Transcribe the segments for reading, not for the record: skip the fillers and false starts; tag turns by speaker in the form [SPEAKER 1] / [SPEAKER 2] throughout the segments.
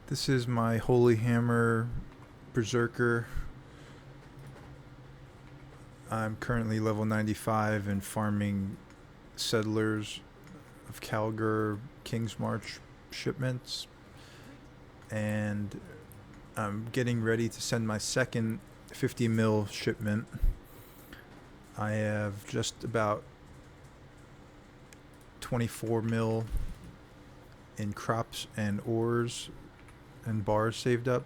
[SPEAKER 1] This is my Holy Hammer Berserker. I'm currently level 95 and farming Settlers of Calgar King's March shipments. And I'm getting ready to send my second 50 mil shipment. I have just about 24 mil in crops and ores and bars saved up.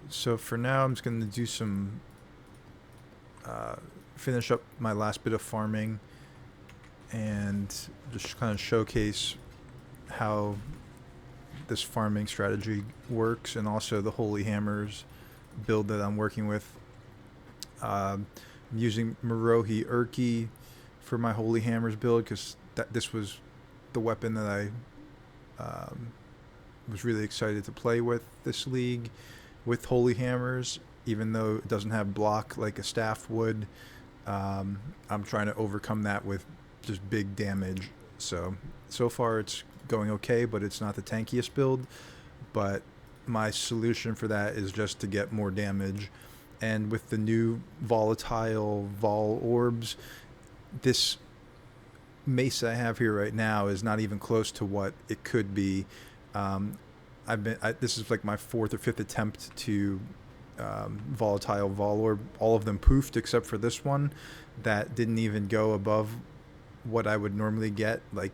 [SPEAKER 1] So for now, I'm just going to do some finish up my last bit of farming and just kind of showcase how this farming strategy works, and also the Holy Hammers build that I'm working with. I'm using Marohi Urki for my Holy Hammers build because this was the weapon that I was really excited to play with this league with Holy Hammers, even though it doesn't have block like a staff would. I'm trying to overcome that with just big damage. So far it's going okay, but it's not the tankiest build. But my solution for that is just to get more damage. And with the new volatile Vol orbs, this mace I have here right now is not even close to what it could be. This is like my fourth or fifth attempt to volatile Vol orb. All of them poofed except for this one that didn't even go above what I would normally get. Like,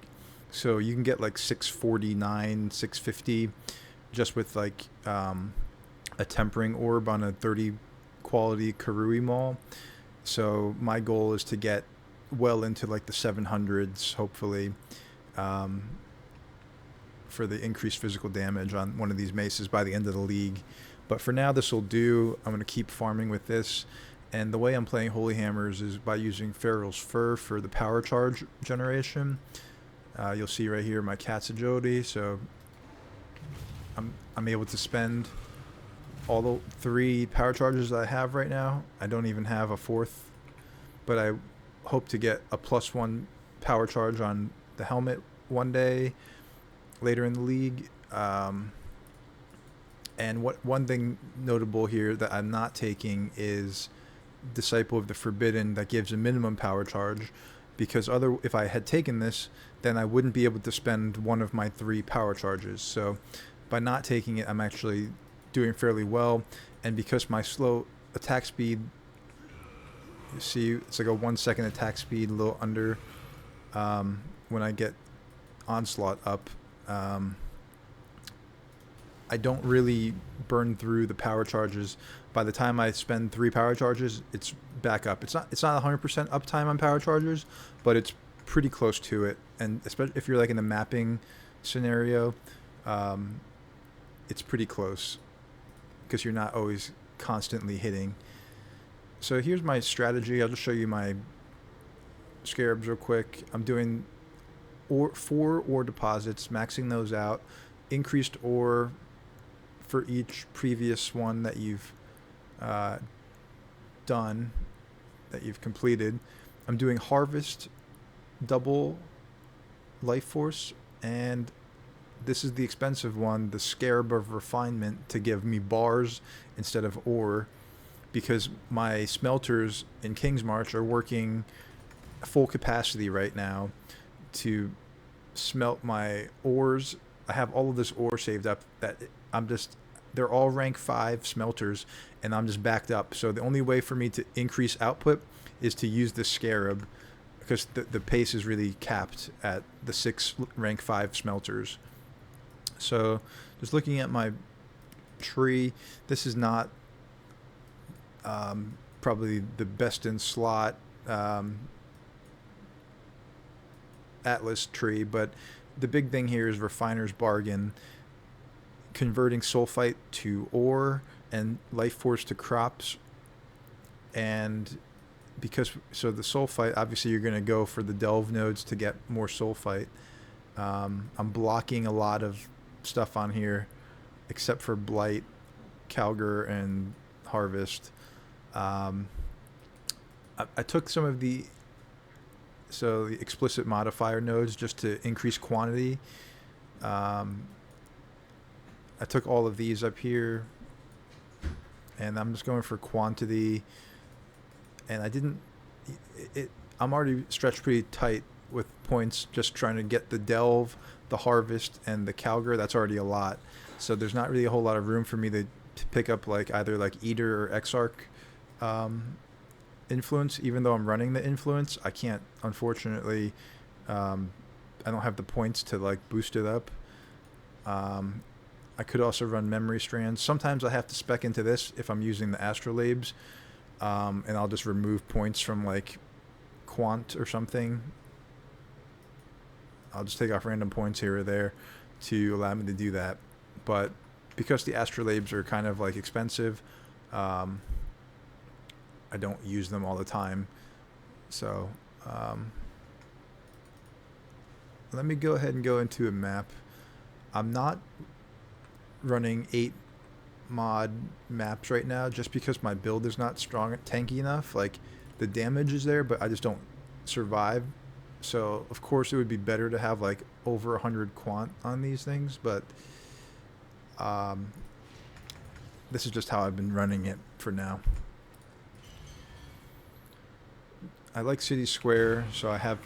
[SPEAKER 1] so you can get like 649, 650 just with like a tempering orb on a 30 quality Karui Maul. So my goal is to get well into like the 700s, hopefully, for the increased physical damage on one of these maces by the end of the league. But for now, this will do. I'm going to keep farming with this. And the way I'm playing Holy Hammers is by using Feral's Fur for the power charge generation. You'll see right here my cat's agility. So I'm able to spend all the 3 power charges that I have right now. I don't even have a 4th, but I hope to get a +1 power charge on the helmet one day later in the league. And one thing notable here that I'm not taking is Disciple of the Forbidden, that gives a minimum power charge, because if I had taken this, then I wouldn't be able to spend one of my 3 power charges. So by not taking it, I'm actually doing fairly well. And because my slow attack speed, you see it's like a 1 second attack speed, a little under when I get onslaught up, I don't really burn through the power charges. By the time I spend 3 power charges, it's back up. It's not 100% uptime on power chargers, but it's pretty close to it. And especially if you're like in the mapping scenario, it's pretty close because you're not always constantly hitting. So here's my strategy. I'll just show you my scarabs real quick. I'm doing 4 ore deposits, maxing those out. Increased ore for each previous one that you've done, that you've completed. I'm doing harvest, double life force, and this is the expensive one, the Scarab of Refinement, to give me bars instead of ore, because my smelters in King's March are working full capacity right now to smelt my ores. I have all of this ore saved up that they're all rank 5 smelters, and I'm just backed up. So the only way for me to increase output is to use the Scarab, because the pace is really capped at the 6 rank 5 smelters. So just looking at my tree, this is not probably the best in slot Atlas tree, but the big thing here is Refiner's Bargain, converting sulfite to ore and life force to crops. And the sulfite, obviously you're going to go for the delve nodes to get more sulfite. I'm blocking a lot of stuff on here except for Blight, Calgar, and Harvest. I took some of the explicit modifier nodes just to increase quantity. I took all of these up here, and I'm just going for quantity. And I didn't. I'm already stretched pretty tight with points, just trying to get the delve, the harvest, and the Calgar. That's already a lot. So there's not really a whole lot of room for me to pick up like either like Eater or Exarch influence. Even though I'm running the influence, I can't, unfortunately. I don't have the points to like boost it up. I could also run memory strands. Sometimes I have to spec into this if I'm using the astrolabes, and I'll just remove points from like quant or something. I'll just take off random points here or there to allow me to do that. But because the astrolabes are kind of like expensive, I don't use them all the time. So let me go ahead and go into a map. I'm not running 8 mod maps right now just because my build is not strong, tanky enough. Like, the damage is there, but I just don't survive. So of course it would be better to have like over 100 quant on these things, but this is just how I've been running it for now. I like City Square, so I have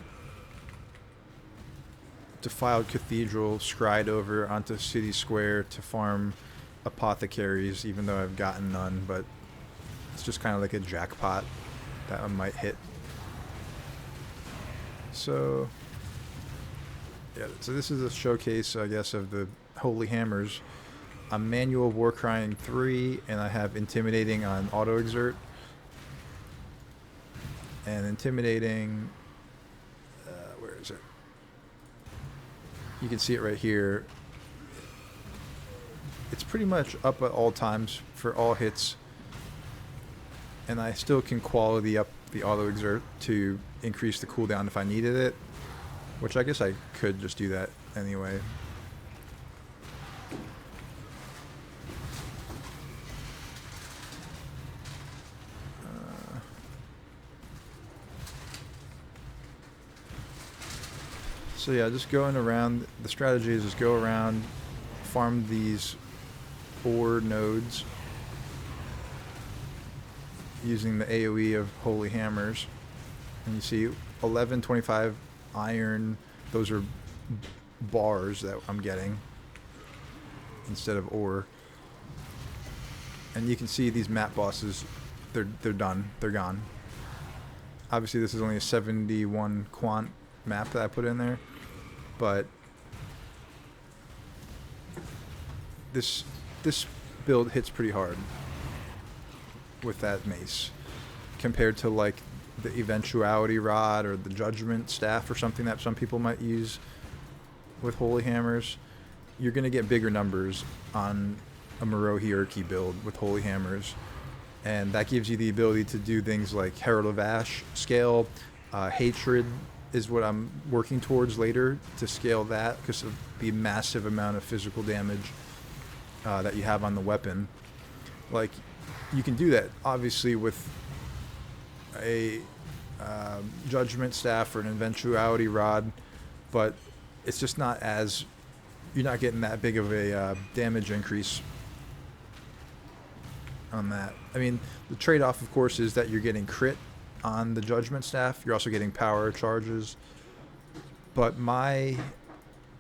[SPEAKER 1] Defiled Cathedral scried over onto City Square to farm apothecaries, even though I've gotten none, but it's just kind of like a jackpot that I might hit. So yeah, so this is a showcase, I guess, of the Holy Hammers. I'm Manual Warcrying 3, and I have Intimidating on Auto Exert. And Intimidating, where is it? You can see it right here. It's pretty much up at all times for all hits, and I still can quality up the auto exert to increase the cooldown if I needed it, which I guess I could just do that anyway. So yeah, just going around, the strategy is just go around, farm these ore nodes using the AOE of Holy Hammers. And you see 11, 25 iron, those are bars that I'm getting instead of ore. And you can see these map bosses, they're done, they're gone. Obviously this is only a 71 quant map that I put in there, but this build hits pretty hard with that mace compared to like the eventuality rod or the judgment staff or something that some people might use with holy hammers. You're going to get bigger numbers on a Moreau hierarchy build with holy hammers, and that gives you the ability to do things like Herald of Ash scale. Hatred is what I'm working towards later to scale that because of the massive amount of physical damage that you have on the weapon. Like, you can do that obviously with a judgment staff or an eventuality rod, but it's just not as, you're not getting that big of a damage increase on that. I mean, the trade-off of course is that you're getting crit on the judgment staff, you're also getting power charges, but my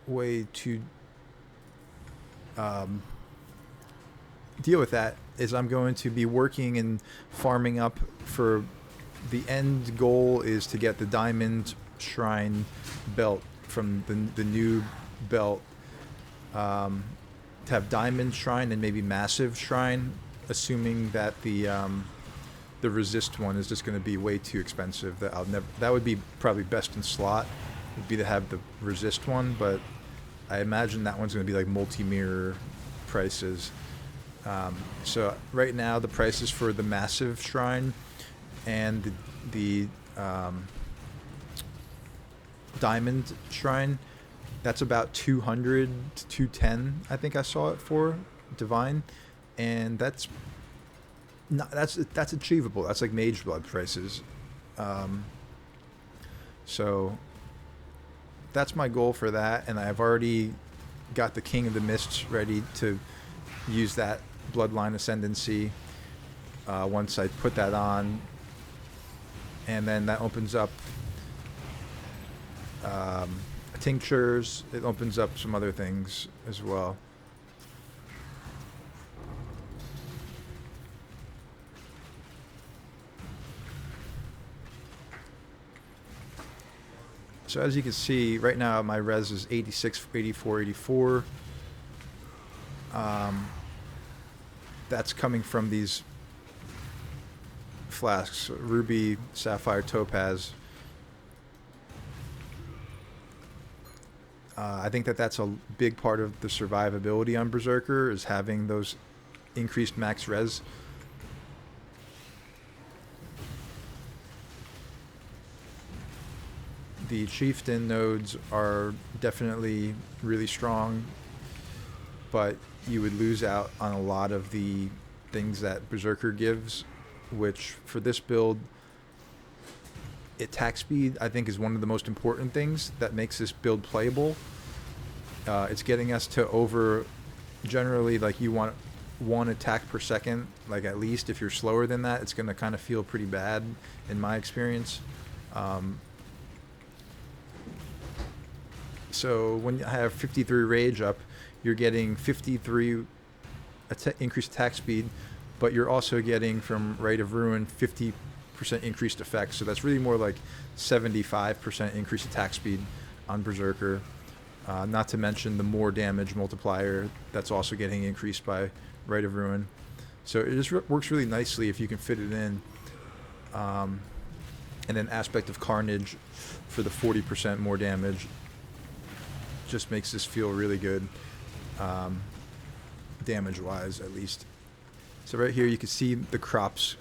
[SPEAKER 1] way to deal with that is I'm going to be working and farming up for the end goal is to get the diamond shrine belt from the new belt, to have diamond shrine and maybe massive shrine, assuming that the resist one is just going to be way too expensive. That I'll never. That would be probably best in slot, would be to have the resist one, but I imagine that one's going to be like multi-mirror prices. So right now the prices for the massive shrine and the diamond shrine, that's about 200 to 210. I think I saw it for divine, and that's achievable. That's like mage blood prices. So that's my goal for that, and I've already got the King of the Mists ready to use that bloodline ascendancy once I put that on, and then that opens up tinctures. It opens up some other things as well. So as you can see, right now my res is 86, 84, 84. That's coming from these flasks, ruby, sapphire, topaz. I think that that's a big part of the survivability on Berserker, is having those increased max res. The chieftain nodes are definitely really strong, but you would lose out on a lot of the things that Berserker gives, which for this build, attack speed I think is one of the most important things that makes this build playable. It's getting us to over, generally, like, you want 1 attack per second, like, at least. If you're slower than that, it's going to kind of feel pretty bad in my experience. So when I have 53 rage up, you're getting 53 increased attack speed, but you're also getting from Rite of Ruin 50% increased effects. So that's really more like 75% increased attack speed on Berserker. Not to mention the more damage multiplier that's also getting increased by Rite of Ruin. So it just works really nicely if you can fit it in. And then Aspect of Carnage for the 40% more damage just makes this feel really good, damage-wise at least. So right here you can see the crops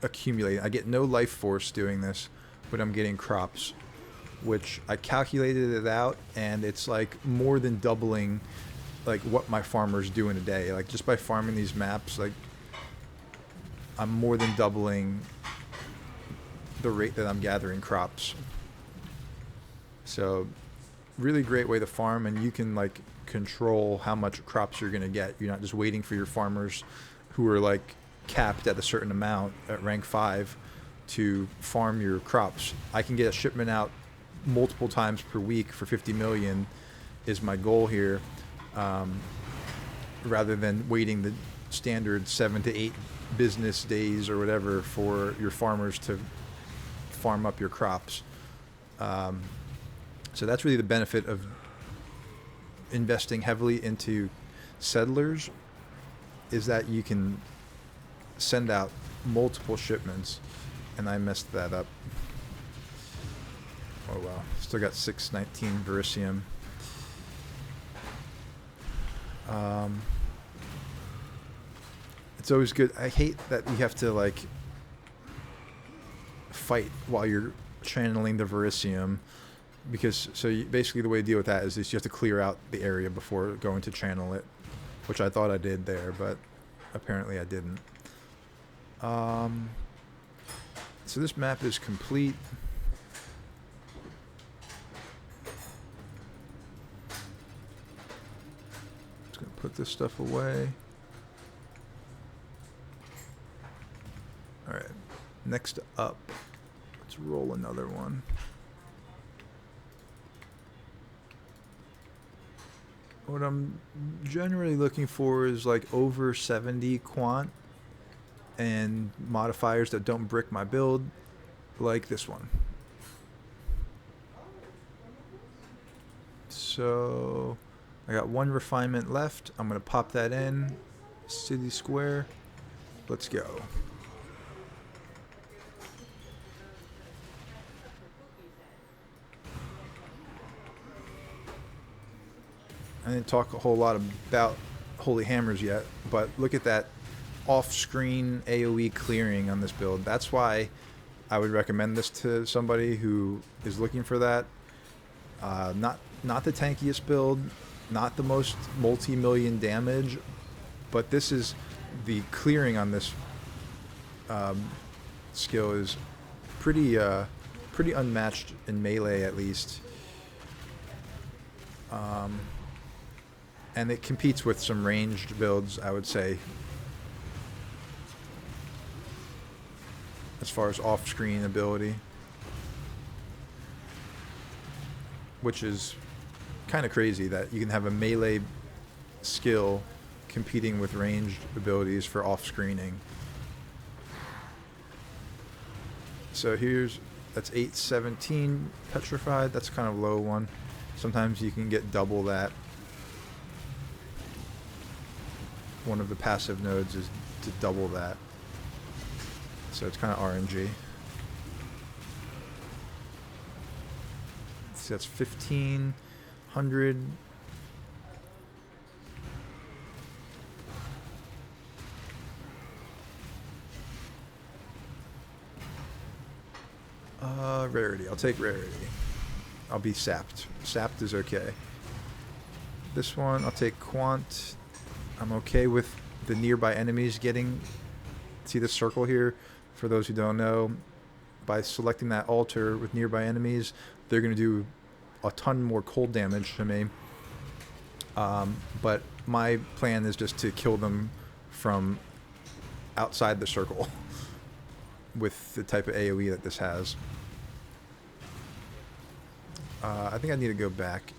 [SPEAKER 1] accumulate. I get no life force doing this, but I'm getting crops, which I calculated it out, and it's like more than doubling like what my farmers do in a day. Like, just by farming these maps, like, I'm more than doubling the rate that I'm gathering crops. So really great way to farm, and you can like control how much crops you're going to get. You're not just waiting for your farmers who are like capped at a certain amount at rank 5 to farm your crops. I can get a shipment out multiple times per week for 50 million is my goal here, rather than waiting the standard 7 to 8 business days or whatever for your farmers to farm up your crops. So that's really the benefit of investing heavily into settlers, is that you can send out multiple shipments, and I messed that up. Oh well, still got 619 Verisium. It's always good. I hate that you have to like fight while you're channeling the Verisium, because basically the way to deal with that is you have to clear out the area before going to channel it, which I thought I did there, but apparently I didn't. So this map is complete. Just gonna put this stuff away. All right, next up, let's roll another one. What I'm generally looking for is like over 70 quant and modifiers that don't brick my build, like this one. So I got 1 refinement left. I'm gonna pop that in. City Square. Let's go. I didn't talk a whole lot about Holy Hammers yet, but look at that off-screen AOE clearing on this build. That's why I would recommend this to somebody who is looking for that. Not the tankiest build, not the most multi-million damage, but this is the clearing on this skill is pretty unmatched in melee, at least. And it competes with some ranged builds, I would say, as far as off-screen ability, which is kind of crazy that you can have a melee skill competing with ranged abilities for off-screening. So that's 817 petrified. That's kind of low one. Sometimes you can get double that. One of the passive nodes is to double that. So it's kind of RNG. So that's 1500. Rarity. I'll take rarity. I'll be sapped. Sapped is okay. This one, I'll take quant. I'm okay with the nearby enemies getting... See this circle here? For those who don't know, by selecting that altar with nearby enemies, they're going to do a ton more cold damage to me. But my plan is just to kill them from outside the circle with the type of AOE that this has. I think I need to go back.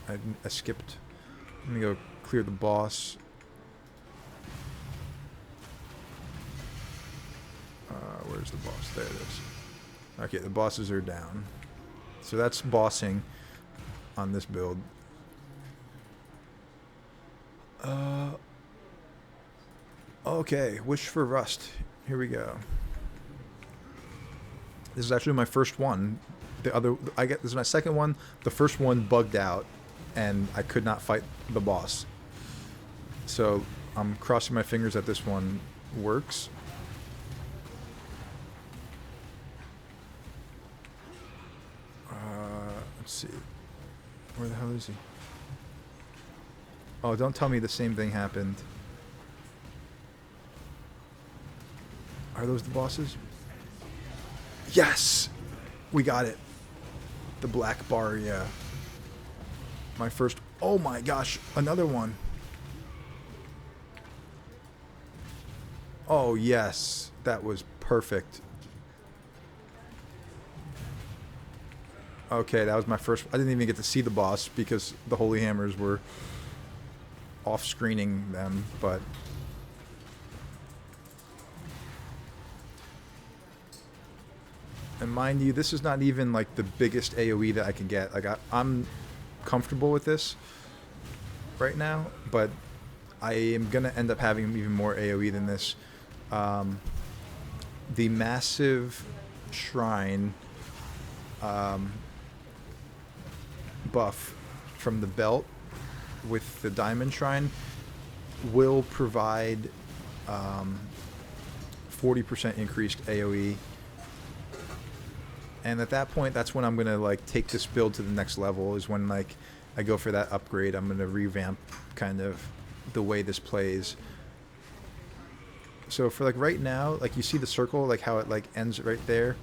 [SPEAKER 1] I skipped. Let me go clear the boss. Where's the boss? There it is. Okay, the bosses are down. So that's bossing on this build. Okay, Wish for Rust. Here we go. This is actually my first one. This is my second one. The first one bugged out, and I could not fight the boss. So I'm crossing my fingers that this one works. Let's see. Where the hell is he? Oh, don't tell me the same thing happened. Are those the bosses? Yes! We got it. The black bar, yeah. My first... Oh my gosh, another one. Oh, yes. That was perfect. Okay, that was my first... I didn't even get to see the boss because the Holy Hammers were off-screening them, but... And mind you, this is not even like the biggest AoE that I can get. Like I'm comfortable with this right now, but I am gonna end up having even more AoE than this. The massive shrine buff from the belt with the diamond shrine will provide 40% increased AoE. And at that point, that's when I'm going to like take this build to the next level, is when like I go for that upgrade. I'm going to revamp kind of the way this plays. So for like right now, like you see the circle, like how it like ends right there.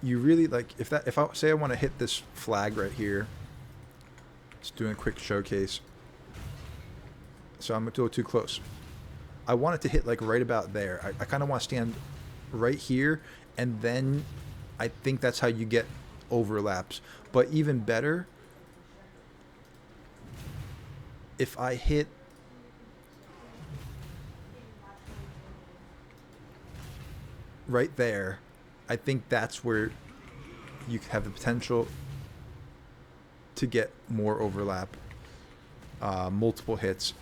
[SPEAKER 1] You really like, if I say I want to hit this flag right here, just doing a quick showcase. So I'm going to go too close. I want it to hit like right about there. I kind of want to stand right here, and then I think that's how you get overlaps. But even better, if I hit right there, I think that's where you have the potential to get more overlap, multiple hits.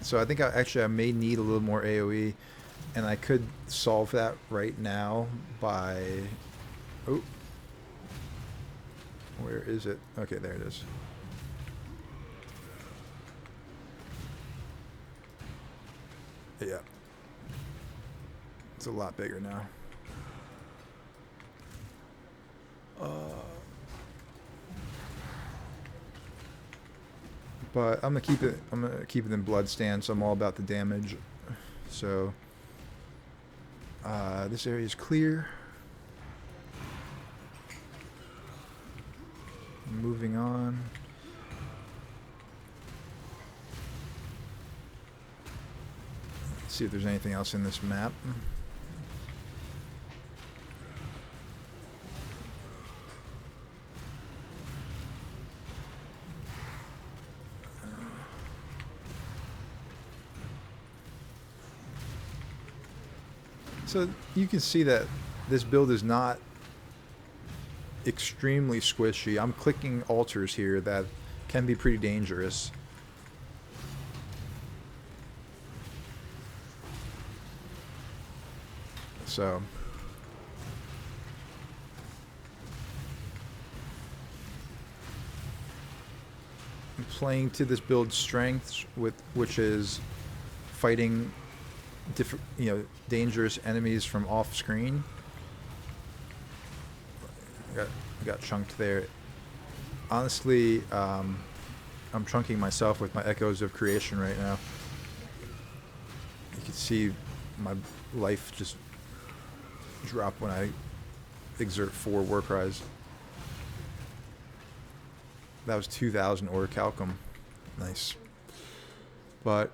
[SPEAKER 1] So I think I may need a little more AoE, and I could solve that right now by... Oh. Where is it? Okay, there it is. Yeah. It's a lot bigger now. But I'm gonna keep it in blood stand, so I'm all about the damage. So this area is clear. moving on. Let's see if there's anything else in this map. So you can see that this build is not extremely squishy. I'm clicking altars here that can be pretty dangerous. So I'm playing to this build's strengths, which is fighting different, dangerous enemies from off screen. Got chunked there. Honestly, I'm chunking myself with my Echoes of Creation right now. You can see my life just drop when I exert 4 war cries. That was 2,000 orichalcum. Nice. But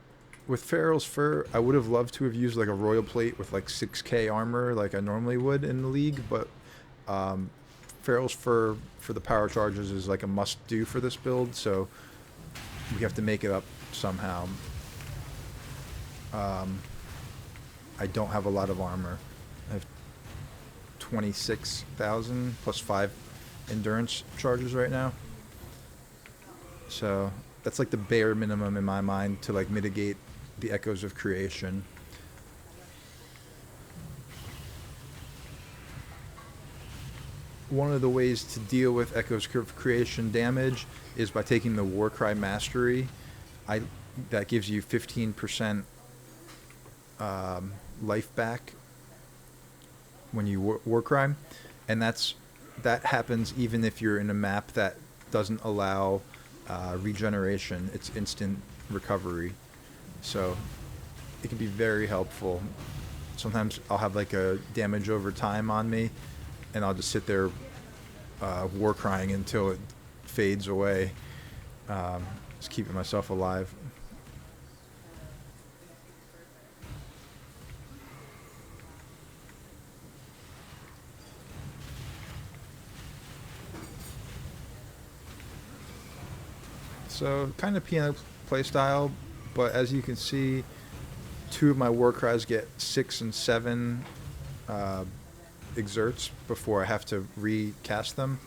[SPEAKER 1] with Feral's Fur, I would have loved to have used like a royal plate with like 6k armor like I normally would in the league, but Feral's Fur for the power charges is like a must-do for this build, so we have to make it up somehow. I don't have a lot of armor. I have 26,000 plus 5 endurance charges right now. So that's like the bare minimum in my mind to like mitigate the Echoes of Creation. One of the ways to deal with Echoes of Creation damage is by taking the Warcry Mastery. That gives you 15% life back when you Warcry, and that happens even if you're in a map that doesn't allow regeneration. It's instant recovery, so it can be very helpful. Sometimes I'll have like a damage over time on me, and I'll just sit there war crying until it fades away, just keeping myself alive. So kind of piano playstyle, but as you can see, 2 of my war cries get 6 and 7 exerts before I have to recast them.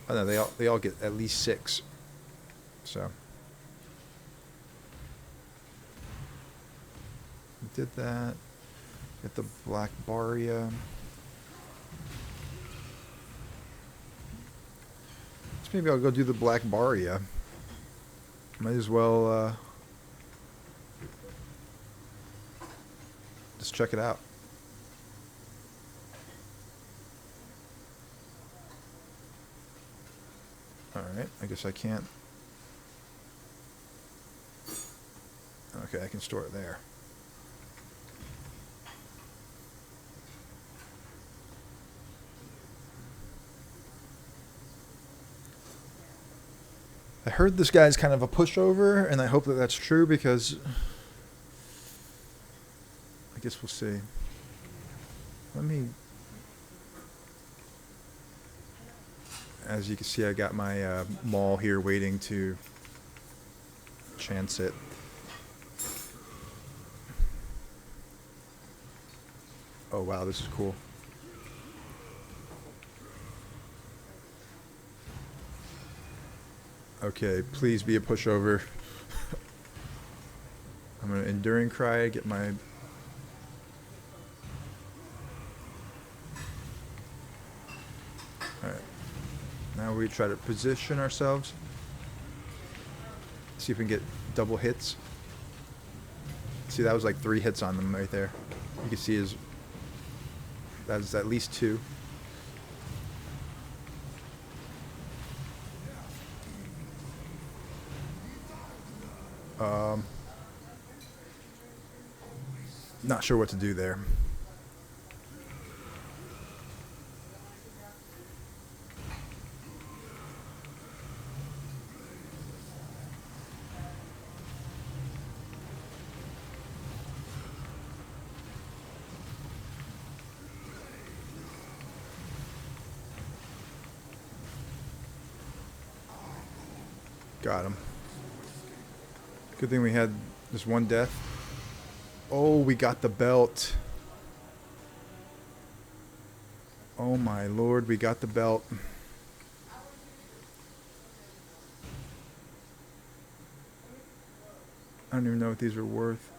[SPEAKER 1] Oh no, they all get at least 6. So did that. Get the Black Baria. So maybe I'll go do the Black Baria. Might as well just check it out. Alright, I guess I can't. Okay, I can store it there. I heard this guy's kind of a pushover, and I hope that that's true, because I guess we'll see. Let me... As you can see, I got my maul here waiting to chance it. Oh wow, this is cool. Okay, please be a pushover. I'm gonna Enduring Cry, get my... Alright. Now we try to position ourselves. See if we can get double hits. See, that was like 3 hits on them right there. You can see that's at least 2. Not sure what to do there. Got him. Good thing we had this one death. Oh, we got the belt. Oh my lord, we got the belt. I don't even know what these are worth.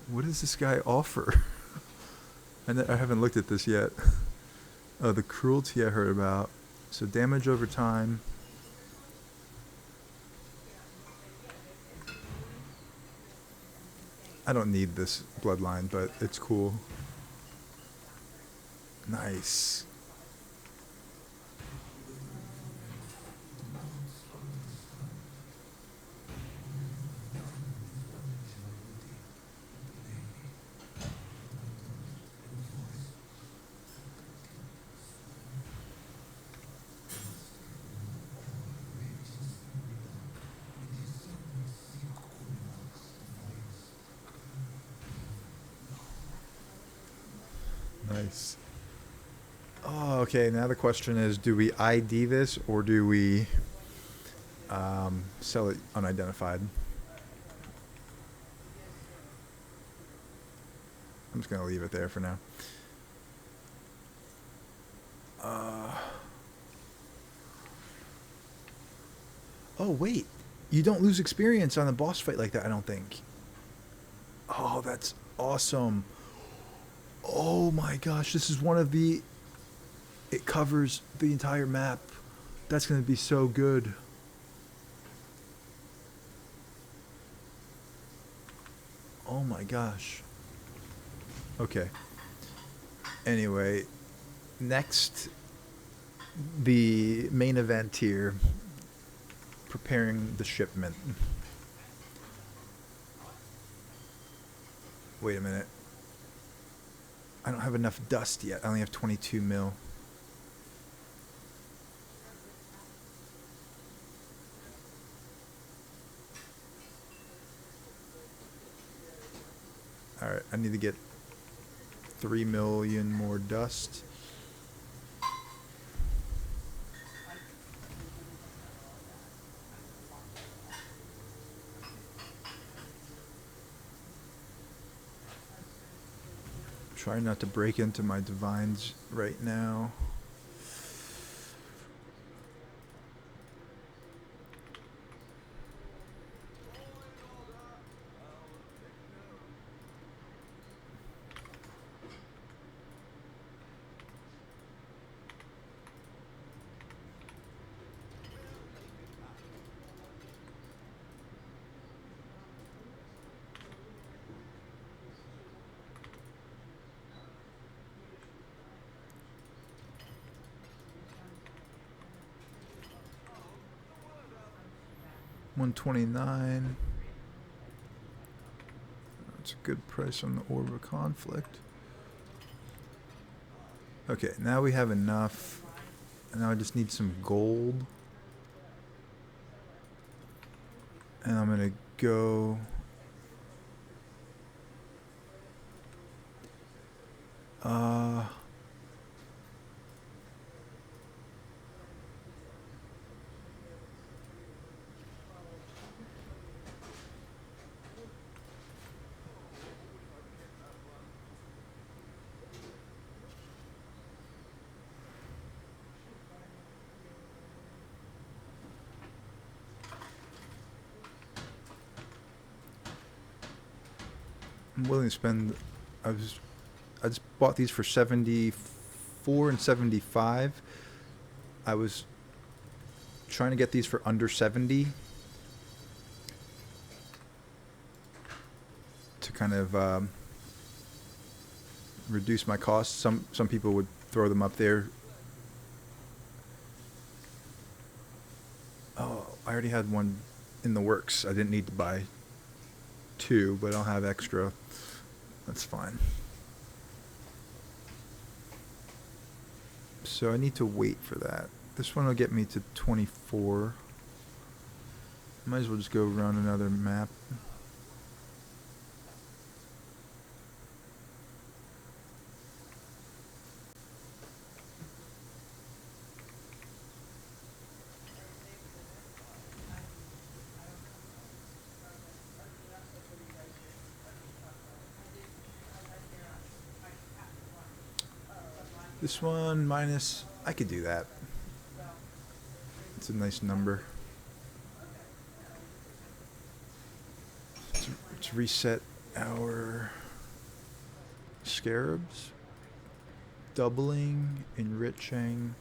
[SPEAKER 1] What does this guy offer? I haven't looked at this yet. Oh, the cruelty I heard about. So damage over time. I don't need this bloodline, but it's cool. Nice. Nice. Oh, okay. Now the question is, do we ID this or do we sell it unidentified? I'm just going to leave it there for now. Oh, wait. You don't lose experience on a boss fight like that, I don't think. Oh, that's awesome. Oh my gosh, this is one of the... It covers the entire map. That's going to be so good. Oh my gosh. Okay. Anyway, next, the main event here. Preparing the shipment. Wait a minute. I don't have enough dust yet. I only have 22 mil. Alright, I need to get 3 million more dust. Try not to break into my divines right now. $129. That's a good price on the Orb of Conflict. Okay, now we have enough. And now I just need some gold. And I'm gonna go... I'm willing to spend... I just bought these for 74 and 75. I was trying to get these for under 70 to kind of reduce my costs. Some people would throw them up there. Oh, I already had one in the works. I didn't need to buy two, but I'll have extra. That's fine. So I need to wait for that. This one will get me to 24. Might as well just go run another map. This one minus, I could do that. It's a nice number. Let's reset our scarabs. Doubling, enriching.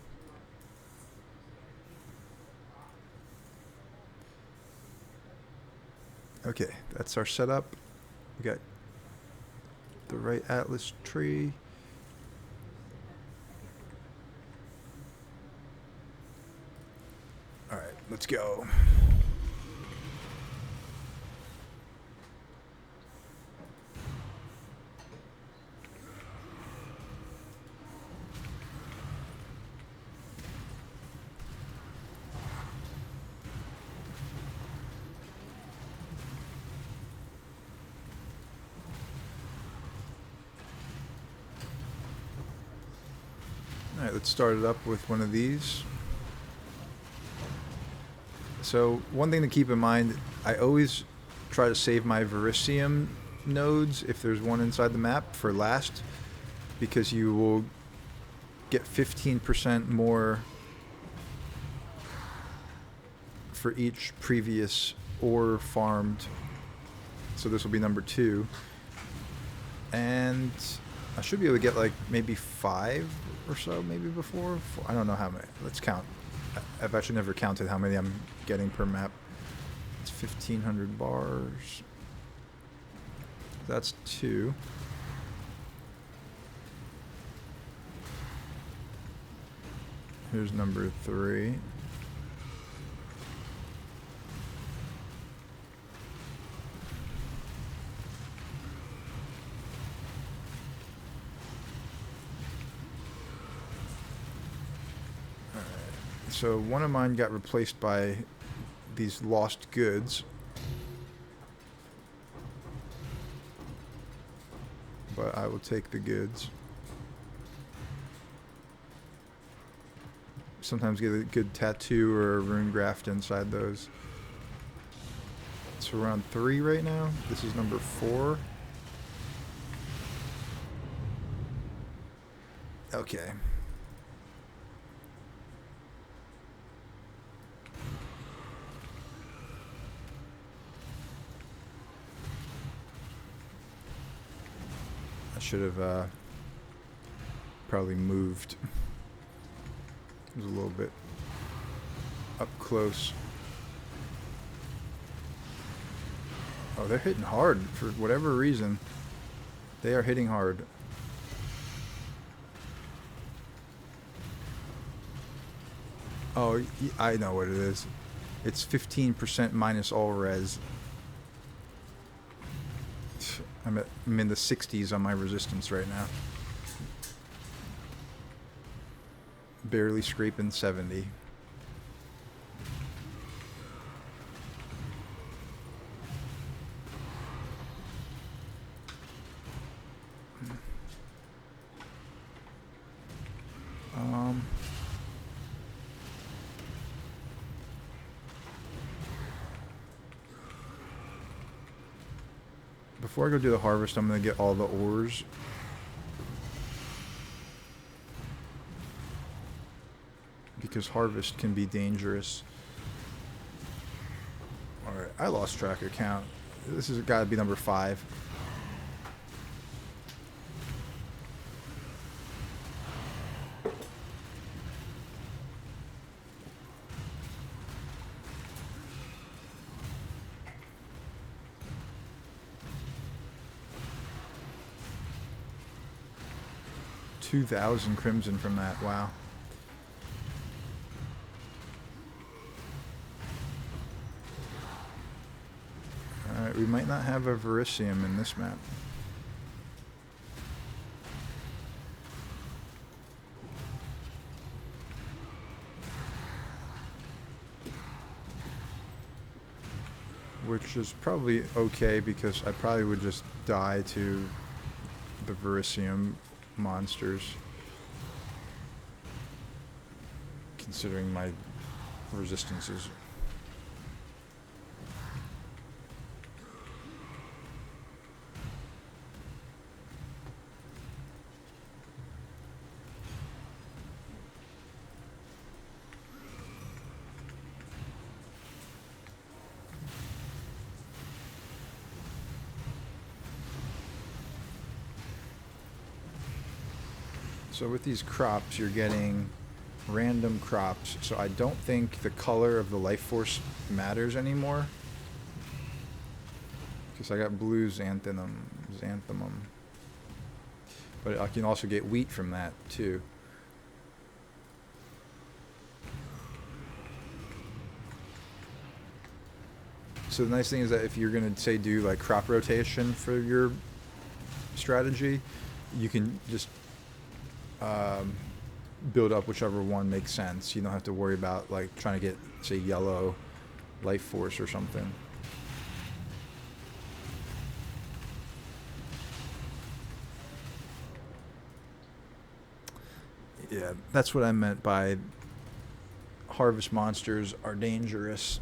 [SPEAKER 1] Okay, that's our setup. We got the right atlas tree. All right, let's go. All right, let's start it up with one of these. So one thing to keep in mind, I always try to save my Verisium nodes, if there's one inside the map, for last, because you will get 15% more for each previous ore farmed. So this will be number 2. And I should be able to get like maybe 5 or so, maybe before. I don't know how many. Let's count. I've actually never counted how many I'm getting per map. It's 1,500 bars. That's 2. Here's number 3. So one of mine got replaced by these lost goods. But I will take the goods. Sometimes get a good tattoo or a rune graft inside those. It's around 3 right now. This is number 4. Okay. I should have probably moved. It was a little bit up close. Oh, they're hitting hard for whatever reason. They are hitting hard. Oh, I know what it is. It's 15% minus all res. I'm in the 60s on my resistance right now. Barely scraping 70. Before I go do the harvest, I'm going to get all the ores. Because harvest can be dangerous. Alright, I lost track of count. This has got to be number 5. $2,000 crimson from that. Wow. Alright, we might not have a Verisium in this map. Which is probably okay, because I probably would just die to the Verisium monsters, considering my resistances. So with these crops, you're getting random crops. So I don't think the color of the life force matters anymore. Because I got blue xanthanum. But I can also get wheat from that too. So the nice thing is that if you're going to, say, do like crop rotation for your strategy, you can just build up whichever one makes sense. You don't have to worry about like trying to get, say, yellow life force or something. Yeah, that's what I meant by harvest monsters are dangerous.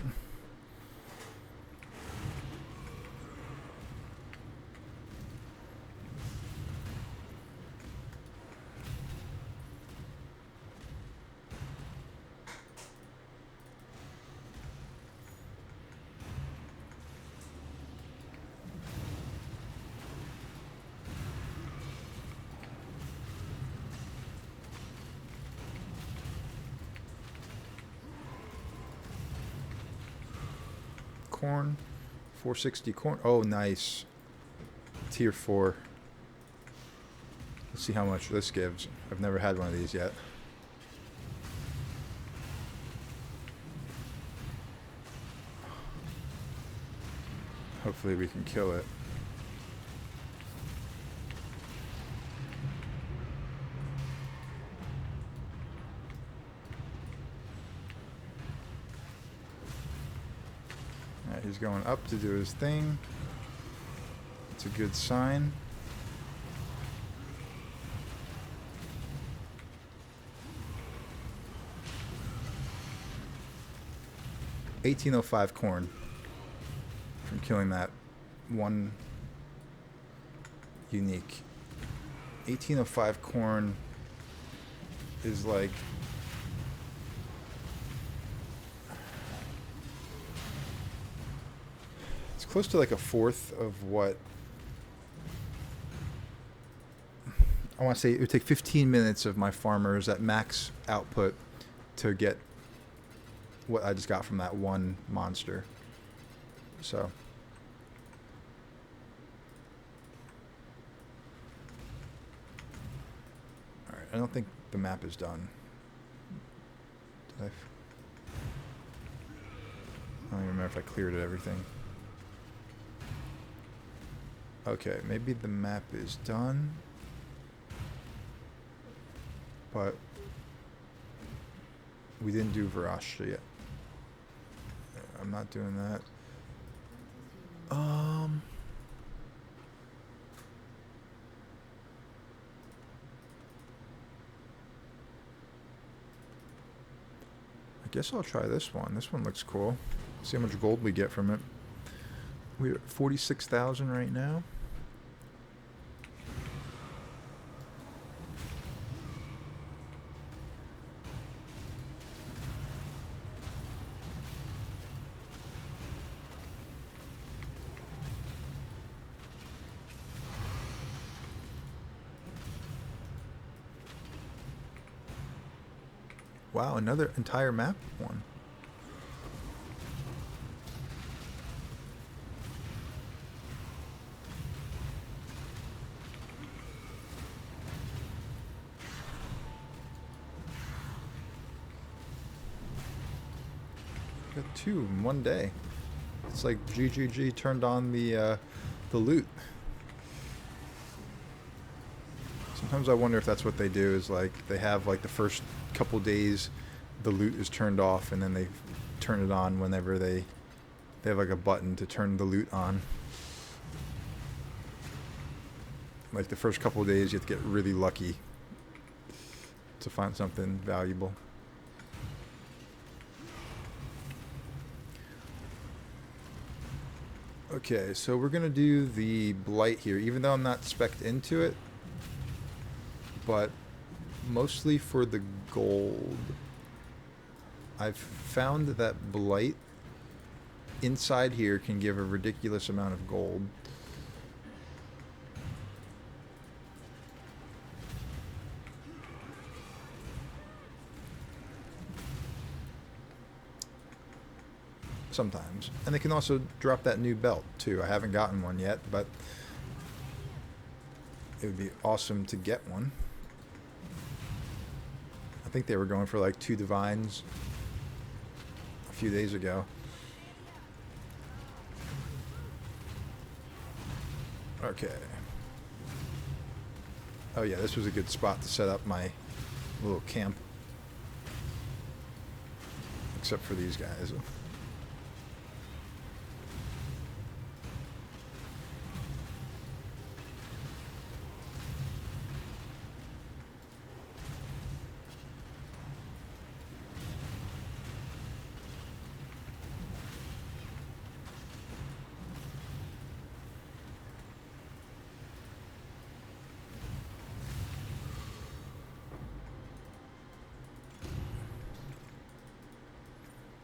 [SPEAKER 1] Corn, 460 corn. Oh, nice. Tier 4. Let's see how much this gives. I've never had one of these yet. Hopefully we can kill it. Alright, he's going up to do his thing. It's a good sign. $18.05 corn from killing that one unique. 1805 corn is like it's close to like a fourth of what I want to say. It would take 15 minutes of my farmers at max output to get what I just got from that one monster. So alright, I don't think the map is done. Did I don't even remember if I cleared it, everything. Okay, maybe the map is done. But we didn't do Varasha yet. I'm not doing that. I guess I'll try this one. This one looks cool. See how much gold we get from it. We're at 46,000 right now. Wow, another entire map one. Got two in one day. It's like GGG turned on the loot. Sometimes I wonder if that's what they do, is like they have like the first couple days the loot is turned off and then they turn it on whenever they have like a button to turn the loot on. Like the first couple days you have to get really lucky to find something valuable. Okay, so we're gonna do the blight here, even though I'm not spec'd into it, but mostly for the gold. I've found that blight inside here can give a ridiculous amount of gold. sometimes. And they can also drop that new belt too. I haven't gotten one yet, but it would be awesome to get one. I think they were going for like 2 divines a few days ago. Okay. Oh yeah, this was a good spot to set up my little camp. Except for these guys.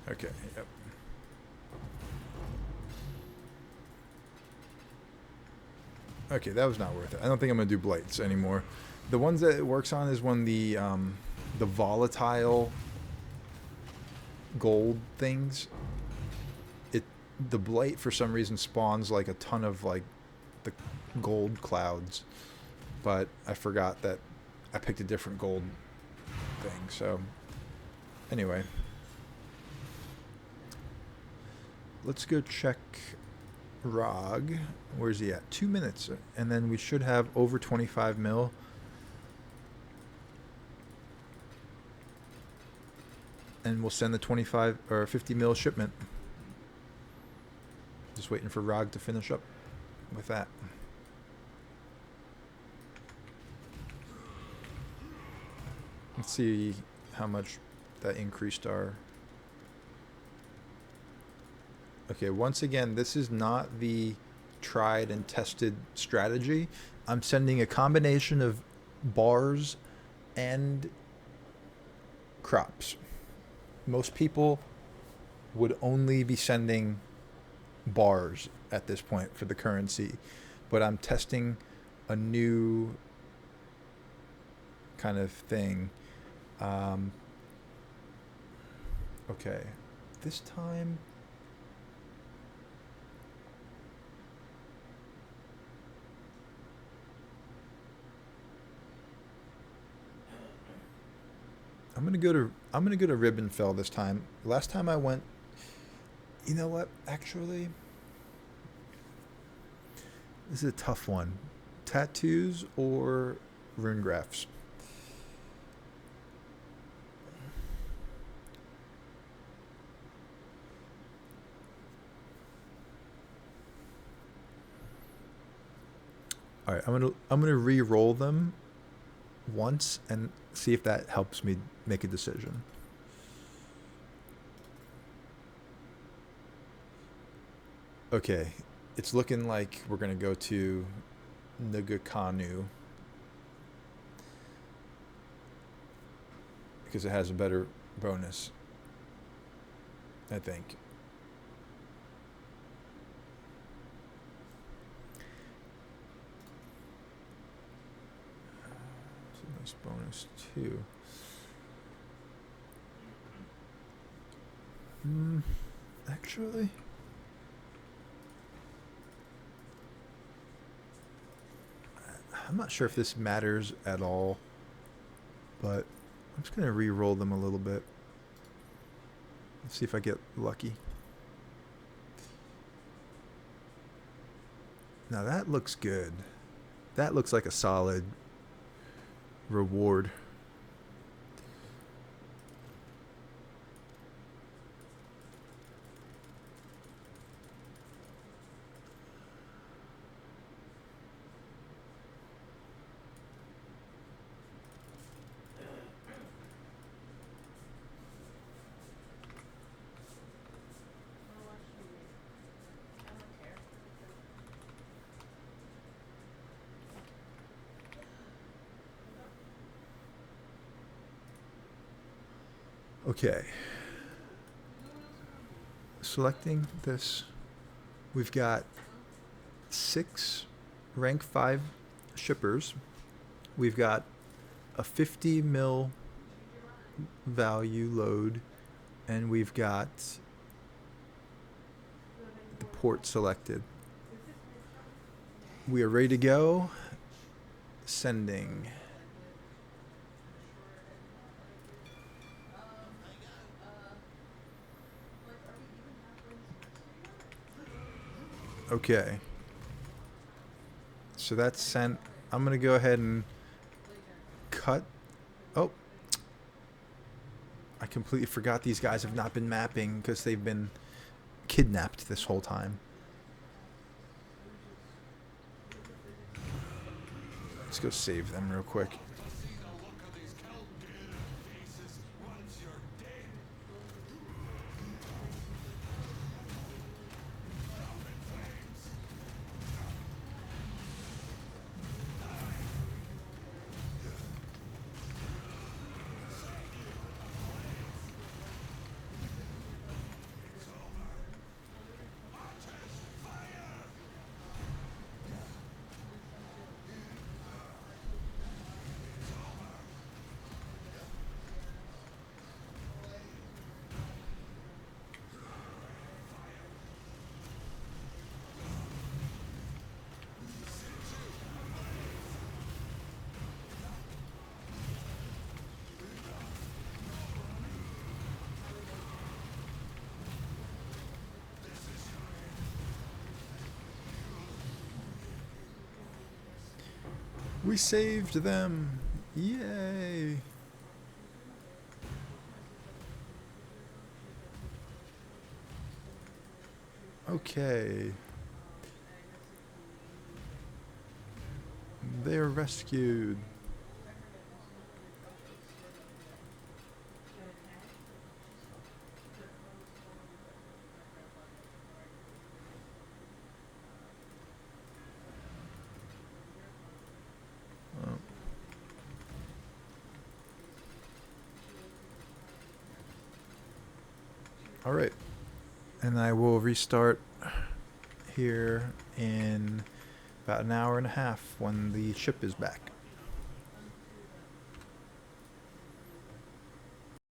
[SPEAKER 1] Okay, yep. Okay, that was not worth it. I don't think I'm gonna do blights anymore. The ones that it works on is when the volatile gold things. The blight for some reason spawns like a ton of like the gold clouds, but I forgot that I picked a different gold thing. So anyway. Let's go check Rog. Where's he at? 2 minutes. And then we should have over 25 mil. And we'll send the 25 or 50 mil shipment. Just waiting for Rog to finish up with that. Let's see how much that increased our... Okay, once again, this is not the tried and tested strategy. I'm sending a combination of bars and crops. Most people would only be sending bars at this point for the currency, but I'm testing a new kind of thing. Okay, this time... I'm gonna go to Ribbenfell this time. Last time I went, you know what? Actually, this is a tough one. Tattoos or rune graphs? All right, I'm gonna re-roll them once and see if that helps me make a decision. Okay, it's looking like we're gonna go to Nagakanu because it has a better bonus, I think. Bonus 2. Actually, I'm not sure if this matters at all, but I'm just gonna re-roll them a little bit. Let's see if I get lucky. Now that looks good. That looks like a solid reward. Okay. Selecting this. We've got 6 rank 5 shippers. We've got a 50 mil value load, and we've got port selected. We are ready to go. Sending. Okay. So that's sent. I'm going to go ahead and cut. Oh. I completely forgot these guys have not been mapping because they've been kidnapped this whole time. Let's go save them real quick. We saved them. Yay. Okay. They're rescued. All right. And I will restart here in about an hour and a half when the ship is back.